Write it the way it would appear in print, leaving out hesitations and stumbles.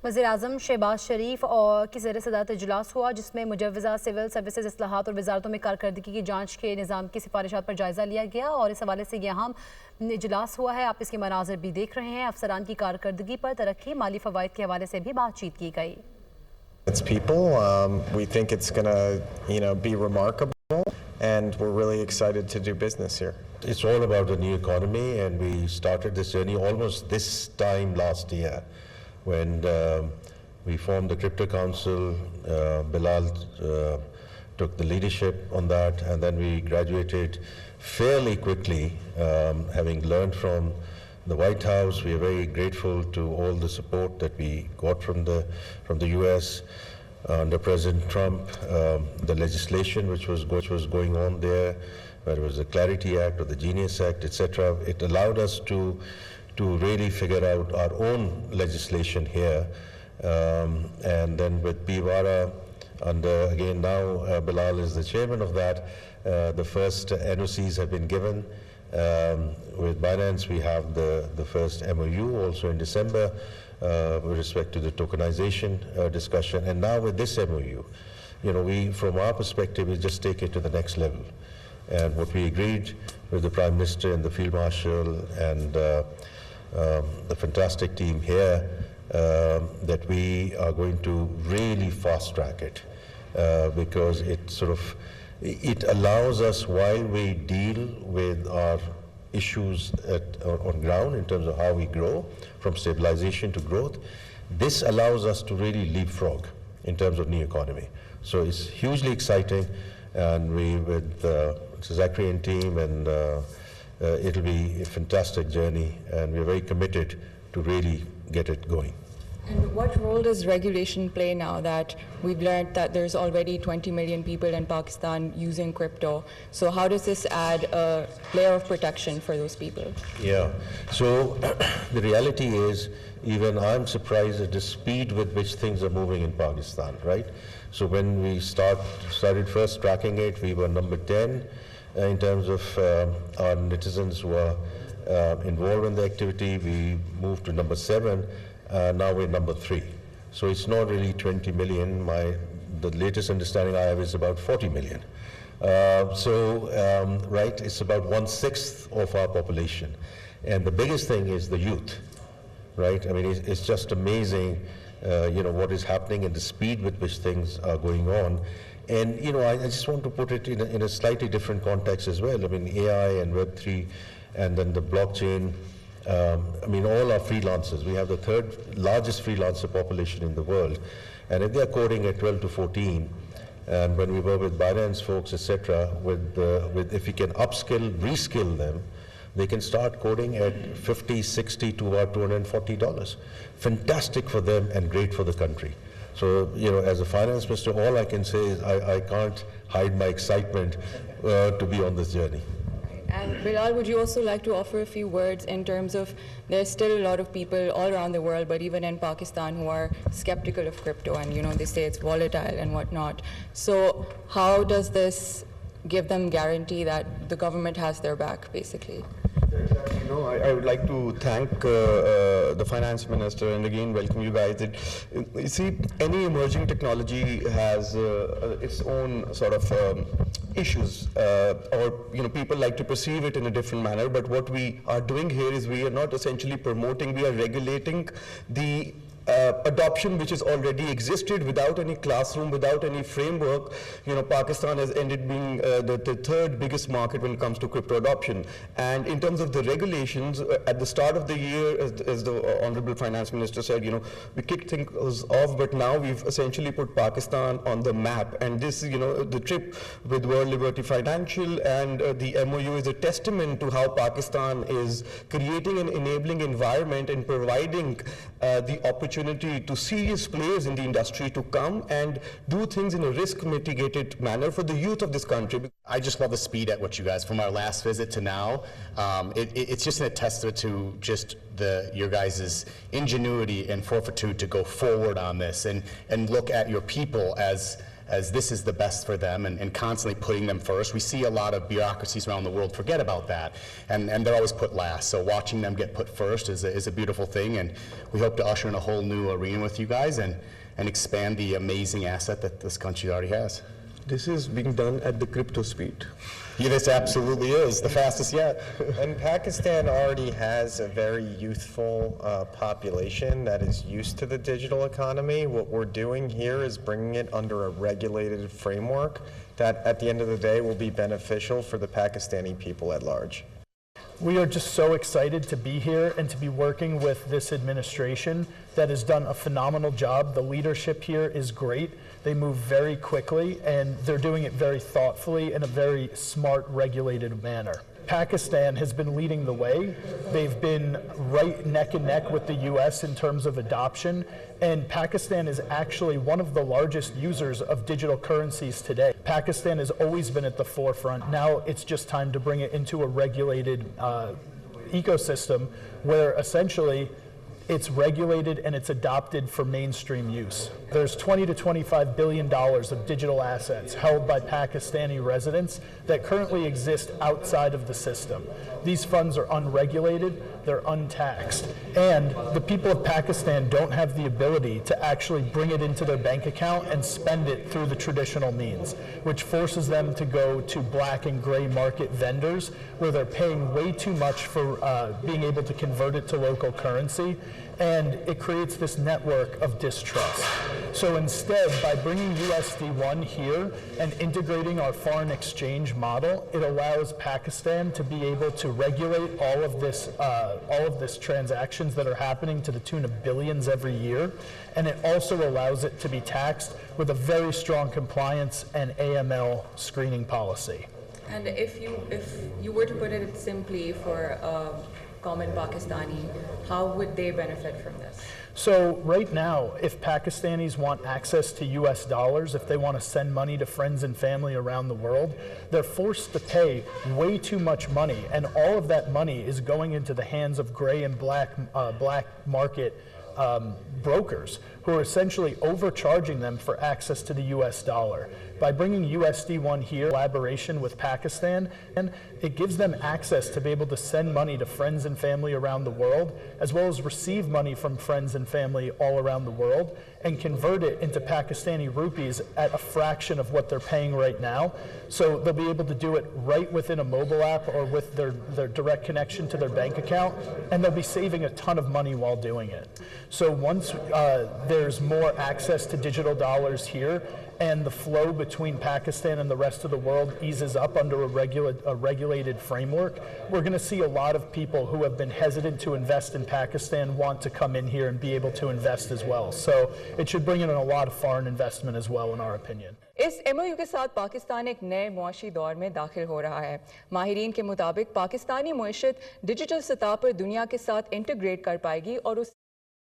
वज़ीर-ए-आज़म शहबाज शरीफ और की ज़ेर सदारत इजलास हुआ जिसमें मुजव्वज़ा सिविल सर्विसेज इस्लाहात और वजारतों में कारकर्दगी की जाँच के निज़ाम की सिफारिशात पर जायज़ा लिया गया और इस हवाले से यह अहम इजलास हुआ है। आप इसके मनाज़िर भी देख रहे हैं। अफसरान की कारकर्दगी पर तरक्की माली फ़वाइद के हवाले से भी बातचीत की गई। It's people. We think it's going to, be remarkable, and we're really excited to do business here. It's all about the new economy, and we started this journey almost this time last year when we formed the Crypto Council. Bilal took the leadership on that, and then we graduated fairly quickly, having learned from the White House. We are very grateful to all the support that we got from the US under President Trump. The legislation which was going on there, whether it was the Clarity Act or the Genius Act, etc., it allowed us to really figure out our own legislation here. And then with Piwara, again now Bilal is the chairman of that, the first NOCs have been given. With Binance, we have the first MOU also in December with respect to the tokenization discussion. And now with this MOU, we, from our perspective, we just take it to the next level. And what we agreed with the Prime Minister and the Field Marshal and the fantastic team here, that we are going to really fast track it because it allows us, while we deal with our issues on ground in terms of how we grow from stabilization to growth, this allows us to really leapfrog in terms of new economy. So it's hugely exciting, and we, with Zachary and team, and it'll be a fantastic journey, and we're very committed to really get it going. And what role does regulation play now that we've learned that there's already 20 million people in Pakistan using crypto? So how does this add a layer of protection for those people? Yeah, so the reality is, even I'm surprised at the speed with which things are moving in Pakistan, right? So when we started first tracking it, we were number 10 in terms of our netizens who are involved in the activity. We moved to number 7. Now we're number 3. So it's not really 20 million. The latest understanding I have is about 40 million. Right, it's about 1/6 of our population. And the biggest thing is the youth, right? I mean, it's just amazing, what is happening and the speed with which things are going on. And, I just want to put it in a slightly different context as well. I mean, AI and Web3 and then the blockchain. All our freelancers, we have the 3rd largest freelancer population in the world. And if they're coding at 12 to 14, and when we work with Binance folks, etc., if we can upskill, reskill them, they can start coding at $50, $60 to about $240. Fantastic for them and great for the country. So, as a finance minister, all I can say is I can't hide my excitement to be on this journey. And Bilal, would you also like to offer a few words in terms of there's still a lot of people all around the world, but even in Pakistan, who are skeptical of crypto and, they say it's volatile and whatnot. So how does this give them guarantee that the government has their back, basically? I would like to thank the finance minister and again welcome you guys. You see, any emerging technology has its own sort of issues, or people like to perceive it in a different manner. But what we are doing here is we are not essentially promoting; we are regulating the adoption which has already existed without any classroom, without any framework. Pakistan has ended being the 3rd biggest market when it comes to crypto adoption. And in terms of the regulations, at the start of the year, as the Honorable Finance Minister said, we kicked things off, but now we've essentially put Pakistan on the map. And this, the trip with World Liberty Financial and the MOU is a testament to how Pakistan is creating an enabling environment and providing the opportunity to serious players in the industry to come and do things in a risk mitigated manner for the youth of this country. I just love the speed at which you guys, from our last visit to now, it's just a testament to just your guys' ingenuity and fortitude to go forward on this and look at your people as as this is the best for them and constantly putting them first. We see a lot of bureaucracies around the world forget about that, and they're always put last. So watching them get put first is a beautiful thing, and we hope to usher in a whole new arena with you guys and expand the amazing asset that this country already has. This is being done at the crypto speed. Yeah, this absolutely is the fastest yet. And Pakistan already has a very youthful population that is used to the digital economy. What we're doing here is bringing it under a regulated framework that at the end of the day will be beneficial for the Pakistani people at large. We are just so excited to be here and to be working with this administration that has done a phenomenal job. The leadership here is great. They move very quickly, and they're doing it very thoughtfully in a very smart, regulated manner. Pakistan has been leading the way. They've been right neck and neck with the US in terms of adoption, and Pakistan is actually one of the largest users of digital currencies today. Pakistan has always been at the forefront. Now it's just time to bring it into a regulated ecosystem where essentially it's regulated and it's adopted for mainstream use. There's $20 to $25 billion of digital assets held by Pakistani residents that currently exist outside of the system. These funds are unregulated, they're untaxed, and the people of Pakistan don't have the ability to actually bring it into their bank account and spend it through the traditional means, which forces them to go to black and gray market vendors where they're paying way too much for being able to convert it to local currency, and it creates this network of distrust. So instead, by bringing USD1 here and integrating our foreign exchange model, it allows Pakistan to be able to regulate all of this transactions that are happening to the tune of billions every year, and it also allows it to be taxed with a very strong compliance and AML screening policy. And if you were to put it simply for common Pakistani, how would they benefit from this? So right now, if Pakistanis want access to US dollars, if they want to send money to friends and family around the world, they're forced to pay way too much money, and all of that money is going into the hands of gray and black market brokers who are essentially overcharging them for access to the US dollar. By bringing USD1 here, collaboration with Pakistan, and it gives them access to be able to send money to friends and family around the world, as well as receive money from friends and family all around the world, and convert it into Pakistani rupees at a fraction of what they're paying right now. So they'll be able to do it right within a mobile app or with their direct connection to their bank account, and they'll be saving a ton of money while doing it. So once there's more access to digital dollars here, and the flow between Pakistan and the rest of the world eases up under a regulated framework, we're going to see a lot of people who have been hesitant to invest in Pakistan want to come in here and be able to invest as well. So it should bring in a lot of foreign investment as well, in our opinion. इस MOU के साथ पाकिस्तान एक नए मुआशी दौर में दाखिल हो रहा है। माहिरीन के मुताबिक पाकिस्तानी मुआशरत डिजिटल सतह पर दुनिया के साथ इंटीग्रेट कर पाएगी और उस